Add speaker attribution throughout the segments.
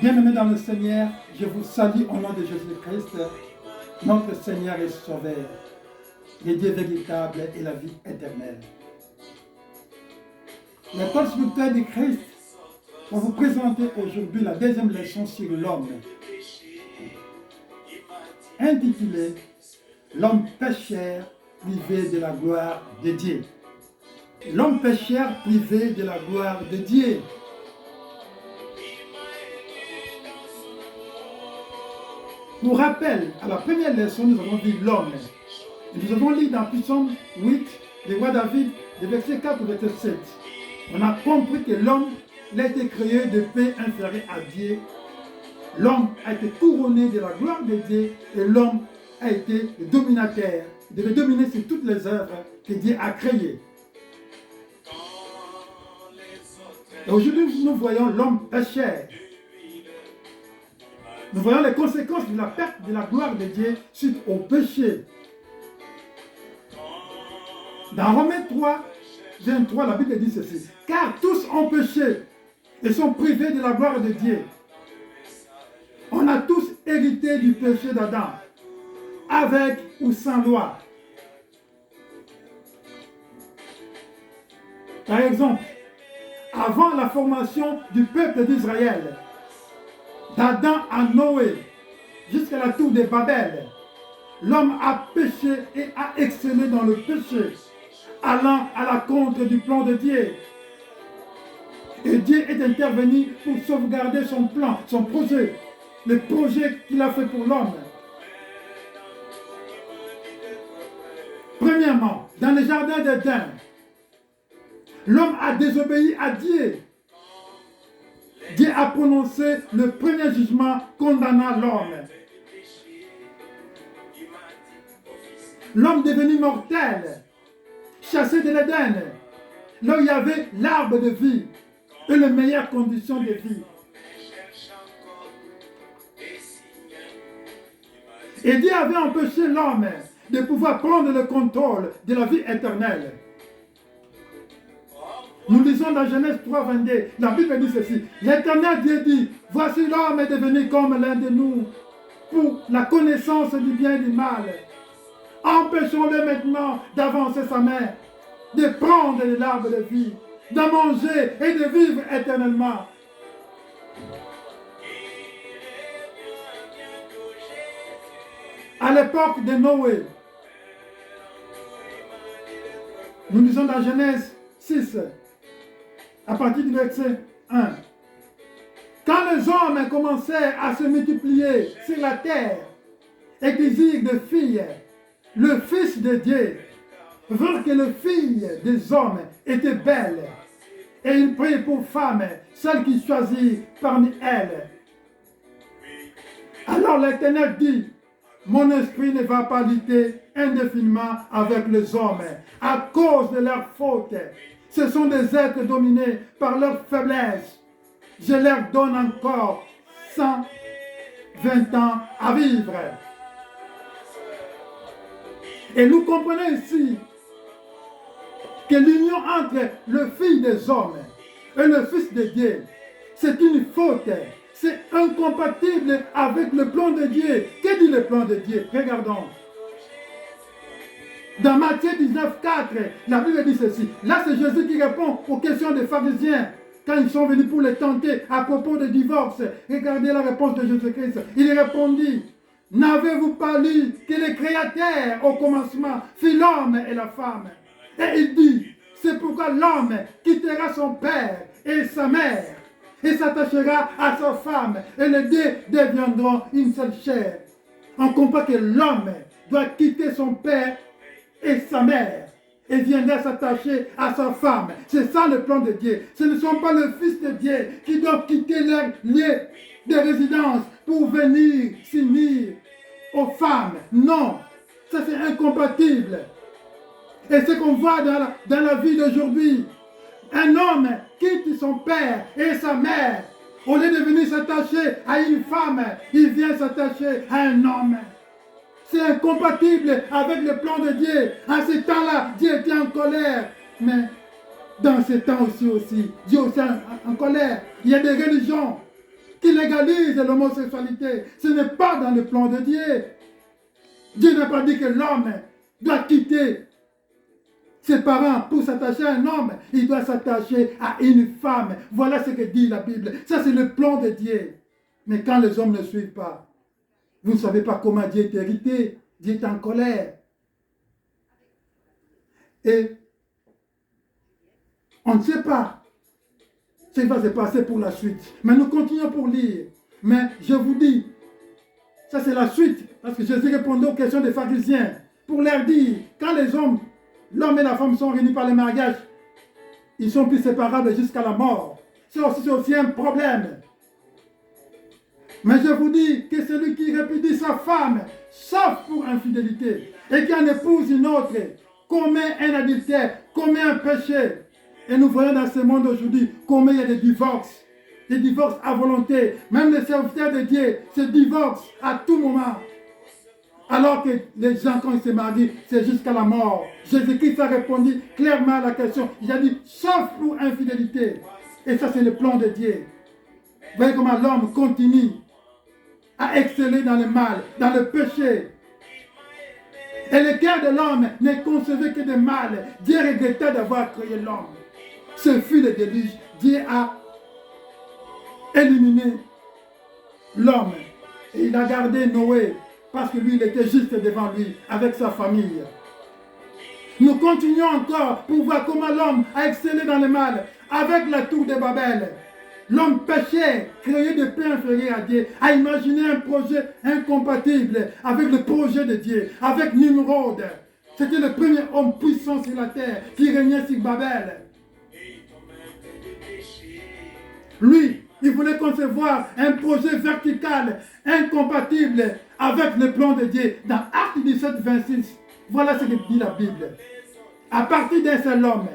Speaker 1: Bien-aimés dans le Seigneur, je vous salue au nom de Jésus-Christ, notre Seigneur et Sauveur, le Dieu véritable et la vie éternelle. L'école spirituelle de Christ va vous présenter aujourd'hui la deuxième leçon sur l'homme, intitulée « L'homme pécheur privé de la gloire de Dieu ». L'homme pécheur privé de la gloire de Dieu. Pour rappel, à la première leçon, nous avons vu l'homme. Nous avons lu dans Psaume 8, le roi David, de verset 4 au verset 7. On a compris que l'homme a été créé de paix inférieure à Dieu. L'homme a été couronné de la gloire de Dieu et l'homme a été le dominateur. Il devait dominer sur toutes les œuvres que Dieu a créées. Et aujourd'hui, nous voyons l'homme pécheur. Nous voyons les conséquences de la perte de la gloire de Dieu suite au péché. Dans Romains 3, 23, la Bible dit ceci. Car tous ont péché et sont privés de la gloire de Dieu. On a tous hérité du péché d'Adam, avec ou sans loi. Par exemple, avant la formation du peuple d'Israël, d'Adam à Noé, jusqu'à la tour de Babel, l'homme a péché et a excellé dans le péché, allant à la contre du plan de Dieu. Et Dieu est intervenu pour sauvegarder son plan, son projet, le projet qu'il a fait pour l'homme. Premièrement, dans le jardin d'Éden, l'homme a désobéi à Dieu. Dieu a prononcé le premier jugement condamnant l'homme. L'homme devenu mortel, chassé de l'Éden, là où il y avait l'arbre de vie et les meilleures conditions de vie. Et Dieu avait empêché l'homme de pouvoir prendre le contrôle de la vie éternelle. Nous lisons dans Genèse 3, 22, la Bible dit ceci. L'Éternel Dieu dit, voici l'homme est devenu comme l'un de nous, pour la connaissance du bien et du mal. Empêchons-le maintenant d'avancer sa main, de prendre l'arbre de vie, de manger et de vivre éternellement. À l'époque de Noé, nous lisons dans Genèse 6, à partir du verset 1. Quand les hommes commencèrent à se multiplier sur la terre et désirent de filles, le Fils de Dieu vit que les filles des hommes étaient belles, et il prit pour femme celle qui choisit parmi elles. Alors l'Éternel dit, mon esprit ne va pas lutter indéfiniment avec les hommes à cause de leurs fautes. Ce sont des êtres dominés par leur faiblesse. Je leur donne encore 120 ans à vivre. Et nous comprenons ici que l'union entre le Fils des hommes et le Fils de Dieu, c'est une faute. C'est incompatible avec le plan de Dieu. Que dit le plan de Dieu? Regardons. Dans Matthieu 19, 4, la Bible dit ceci. Là, c'est Jésus qui répond aux questions des pharisiens quand ils sont venus pour les tenter à propos du divorce. Regardez la réponse de Jésus-Christ. Il répondit, n'avez-vous pas lu que le Créateur, au commencement, fit l'homme et la femme? Et il dit, c'est pourquoi l'homme quittera son père et sa mère et s'attachera à sa femme et les deux deviendront une seule chair. On comprend que l'homme doit quitter son père et sa mère et viendra s'attacher à sa femme. C'est ça le plan de Dieu. Ce ne sont pas le Fils de Dieu qui doivent quitter leur lieu de résidence pour venir s'unir aux femmes. Non, ça c'est incompatible. Et ce qu'on voit dans la vie d'aujourd'hui, un homme quitte son père et sa mère. Au lieu de venir s'attacher à une femme, il vient s'attacher à un homme. C'est incompatible avec le plan de Dieu. À ce temps-là, Dieu était en colère. Mais dans ce temps aussi, Dieu aussi en colère. Il y a des religions qui légalise l'homosexualité. Ce n'est pas dans le plan de Dieu. Dieu n'a pas dit que l'homme doit quitter ses parents pour s'attacher à un homme. Il doit s'attacher à une femme. Voilà ce que dit la Bible. Ça, c'est le plan de Dieu. Mais quand les hommes ne suivent pas, vous ne savez pas comment Dieu est irrité. Dieu est en colère. Et on ne sait pas ce qui va se passer pour la suite. Mais nous continuons pour lire. Mais je vous dis, ça c'est la suite. Parce que Jésus répondait aux questions des pharisiens pour leur dire, quand les hommes, l'homme et la femme sont réunis par le mariage, ils sont plus séparables jusqu'à la mort. C'est aussi un problème. Mais je vous dis que celui qui répudie sa femme, sauf pour infidélité, et qui en épouse une autre, commet un adultère, commet un péché. Et nous voyons dans ce monde aujourd'hui combien il y a des divorces à volonté. Même les serviteurs de Dieu se divorcent à tout moment. Alors que les gens, quand ils se marient, c'est jusqu'à la mort. Jésus-Christ a répondu clairement à la question. Il a dit, sauf pour infidélité. Et ça, c'est le plan de Dieu. Vous voyez comment l'homme continue à exceller dans le mal, dans le péché. Et le cœur de l'homme n'est concevé que de mal. Dieu regretta d'avoir créé l'homme. Ce fut le déluge. Dieu a éliminé l'homme. Et il a gardé Noé parce que lui, il était juste devant lui avec sa famille. Nous continuons encore pour voir comment l'homme a excellé dans le mal avec la tour de Babel. L'homme péché, créé de paix inférieur à Dieu, a imaginé un projet incompatible avec le projet de Dieu, avec Nimrod. C'était le premier homme puissant sur la terre qui régnait sur Babel. Lui, il voulait concevoir un projet vertical, incompatible avec le plan de Dieu. Dans Actes 17, 26, voilà ce que dit la Bible. À partir d'un seul homme,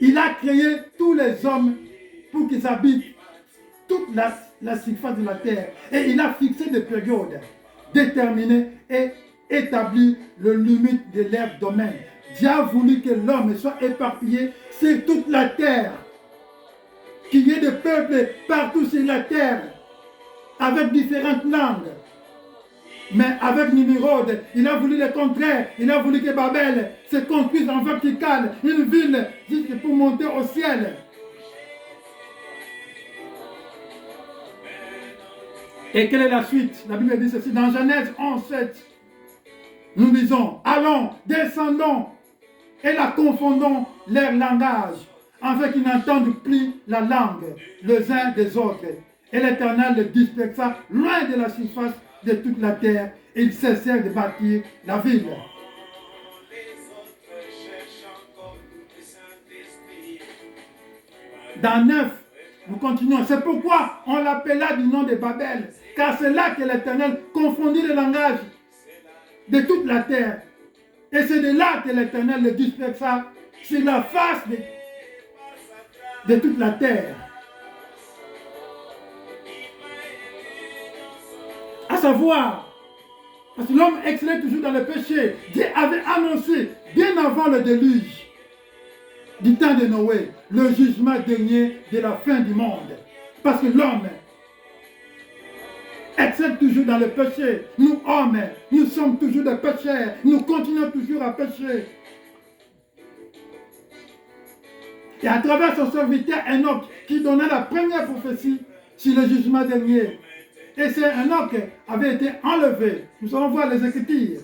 Speaker 1: il a créé tous les hommes pour qu'ils habitent toute la surface de la terre. Et il a fixé des périodes déterminées et établi le limite de leur domaine. Dieu a voulu que l'homme soit éparpillé sur toute la terre. Qu'il y ait des peuples partout sur la terre, avec différentes langues. Mais avec Nimrod, il a voulu le contraire. Il a voulu que Babel se construise en vertical, une ville juste pour monter au ciel. Et quelle est la suite? La Bible dit ceci dans Genèse 11, 7. Nous disons, allons, descendons et la confondons leur langage, afin qu'ils n'entendent plus la langue les uns des autres. Et l'Éternel les dispersa loin de la surface de toute la terre, et ils cessèrent de bâtir la ville. Dans 9, nous continuons. C'est pourquoi on l'appela du nom de Babel, car c'est là que l'Éternel confondit le langage de toute la terre. Et c'est de là que l'Éternel le dispersa sur la face de toute la terre. À savoir, parce que l'homme excellait toujours dans le péché. Dieu avait annoncé, bien avant le déluge, du temps de Noé, le jugement dernier de la fin du monde. Parce que l'homme excelle toujours dans le péché. Nous, hommes, nous sommes toujours des pécheurs. Nous continuons toujours à pécher. Et à travers son serviteur Enoch, qui donna la première prophétie sur le jugement dernier. Et c'est Enoch qui avait été enlevé. Nous allons voir les Écritures.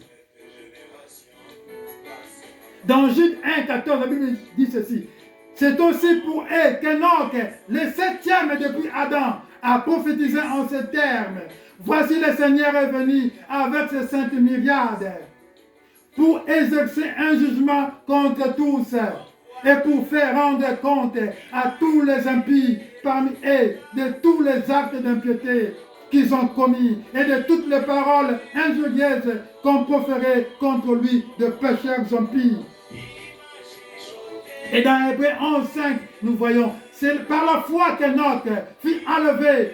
Speaker 1: Dans Jude 1, 14, la Bible dit ceci. C'est aussi pour eux qu'Enoch, le septième depuis Adam, a prophétisé en ces termes. Voici le Seigneur est venu avec ses saintes myriades pour exercer un jugement contre tous et pour faire rendre compte à tous les impies parmi eux de tous les actes d'impiété qu'ils ont commis et de toutes les paroles injurieuses qu'on proférait contre lui de pécheurs impies. Et dans Hébreux 11:5, nous voyons, c'est par la foi qu'Enoch fut enlevé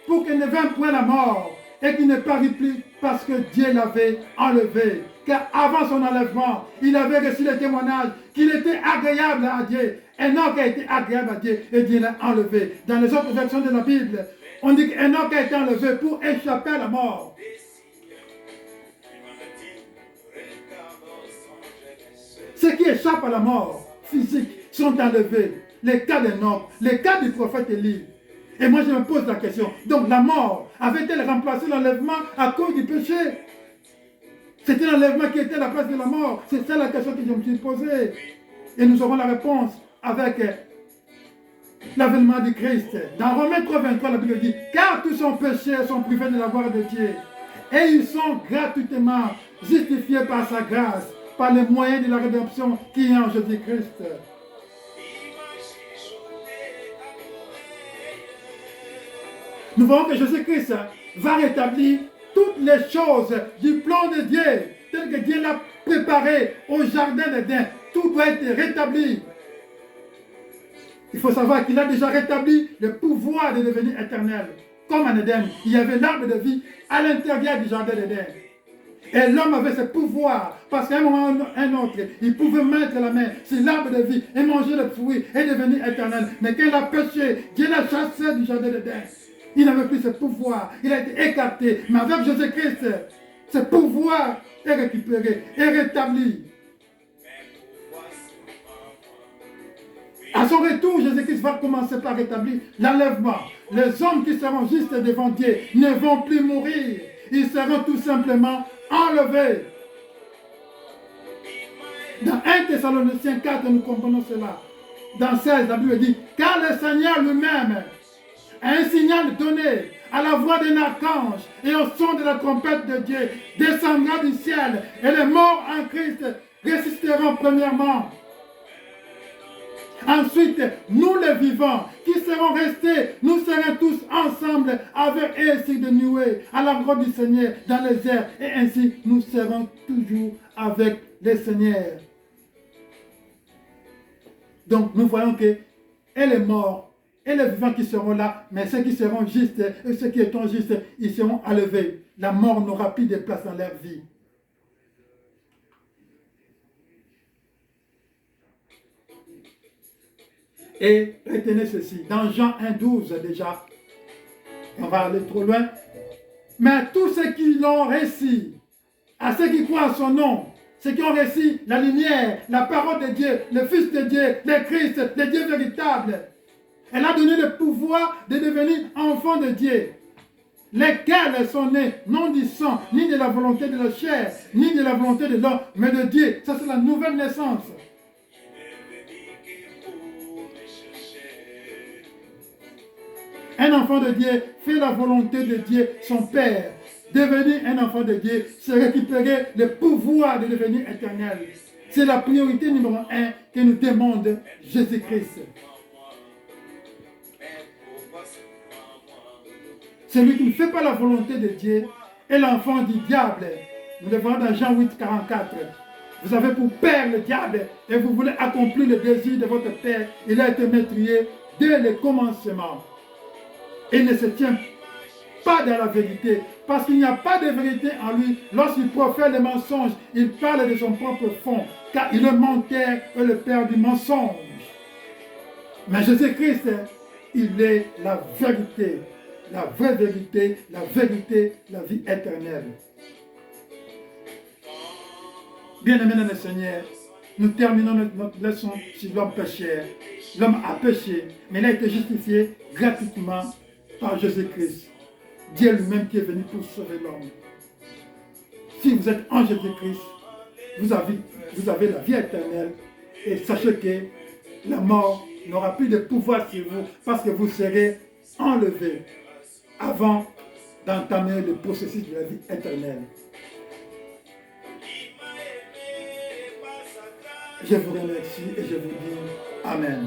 Speaker 1: pour qu'il ne vînt point la mort et qu'il ne parut plus parce que Dieu l'avait enlevé. Car avant son enlèvement, il avait reçu le témoignage qu'il était agréable à Dieu Enoch a été agréable à Dieu et Dieu l'a enlevé. Dans les autres versions de la Bible, on dit qu'Enoch a été enlevé pour échapper à la mort. Ceux qui échappent à la mort physique sont enlevés. Les cas d'Enoch, les cas du prophète Élie. Et moi je me pose la question, donc la mort avait-elle remplacé l'enlèvement à cause du péché? C'était l'enlèvement qui était à la place de la mort. C'est ça la question que je me suis posée. Et nous aurons la réponse avec l'avènement du Christ. Dans Romains 3:23, la Bible dit, car tous sont péchés et sont privés de la gloire de Dieu. Et ils sont gratuitement justifiés par sa grâce, par les moyens de la rédemption qui est en Jésus-Christ. Nous voyons que Jésus-Christ va rétablir toutes les choses du plan de Dieu, tel que Dieu l'a préparé au jardin d'Éden. Tout doit être rétabli. Il faut savoir qu'il a déjà rétabli le pouvoir de devenir éternel. Comme en Éden, il y avait l'arbre de vie à l'intérieur du jardin d'Éden. Et l'homme avait ce pouvoir, parce qu'à un moment ou un autre, il pouvait mettre la main sur l'arbre de vie et manger le fruit et devenir éternel. Mais quand il a péché, Dieu l'a chassé du jardin d'Éden. Il n'avait plus ce pouvoir, il a été écarté. Mais avec Jésus-Christ, ce pouvoir est récupéré, est rétabli. À son retour, Jésus-Christ va commencer par rétablir l'enlèvement. Les hommes qui seront justes devant Dieu ne vont plus mourir. Ils seront tout simplement enlevés. Dans 1 Thessaloniciens 4, nous comprenons cela. Dans 16, la Bible dit, car le Seigneur lui-même a un signal donné à la voix d'un archange et au son de la trompette de Dieu descendra du ciel et les morts en Christ résisteront premièrement. Ensuite, nous les vivants qui serons restés, nous serons tous ensemble avec ainsi de nuées à la gloire du Seigneur dans les airs et ainsi nous serons toujours avec le Seigneur. Donc nous voyons que et les morts et les vivants qui seront là, mais ceux qui seront justes et ceux qui étant justes, ils seront enlevés. La mort n'aura plus de place dans leur vie. Et retenez ceci, dans Jean 1,12 déjà, on va aller trop loin, mais tous ceux qui l'ont réussi, à ceux qui croient en son nom, ceux qui ont réussi la lumière, la parole de Dieu, le Fils de Dieu, le Christ, le Dieu véritable, elle a donné le pouvoir de devenir enfants de Dieu, lesquels sont nés non du sang, ni de la volonté de la chair, ni de la volonté de l'homme, mais de Dieu. Ça c'est la nouvelle naissance. Un enfant de Dieu fait la volonté de Dieu, son Père. Devenir un enfant de Dieu, c'est récupérer le pouvoir de devenir éternel. C'est la priorité numéro 1 que nous demande Jésus-Christ. Celui qui ne fait pas la volonté de Dieu est l'enfant du diable. Nous le voyons dans Jean 8, 44. Vous avez pour père le diable et vous voulez accomplir le désir de votre père. Il a été meurtrier dès le commencement. Il ne se tient pas dans la vérité, parce qu'il n'y a pas de vérité en lui. Lorsqu'il profère le mensonge, il parle de son propre fond, car il est menteur et le père du mensonge. Mais Jésus-Christ, il est la vérité, la vraie vérité, la vie éternelle. Bien-aimés dans le Seigneur, nous terminons notre leçon sur l'homme pécheur. L'homme a péché, mais il a été justifié gratuitement par Jésus-Christ. Dieu lui-même qui est venu pour sauver l'homme. Si vous êtes en Jésus-Christ, vous avez la vie éternelle. Et sachez que la mort n'aura plus de pouvoir sur vous parce que vous serez enlevés avant d'entamer le processus de la vie éternelle. Je vous remercie et je vous dis Amen.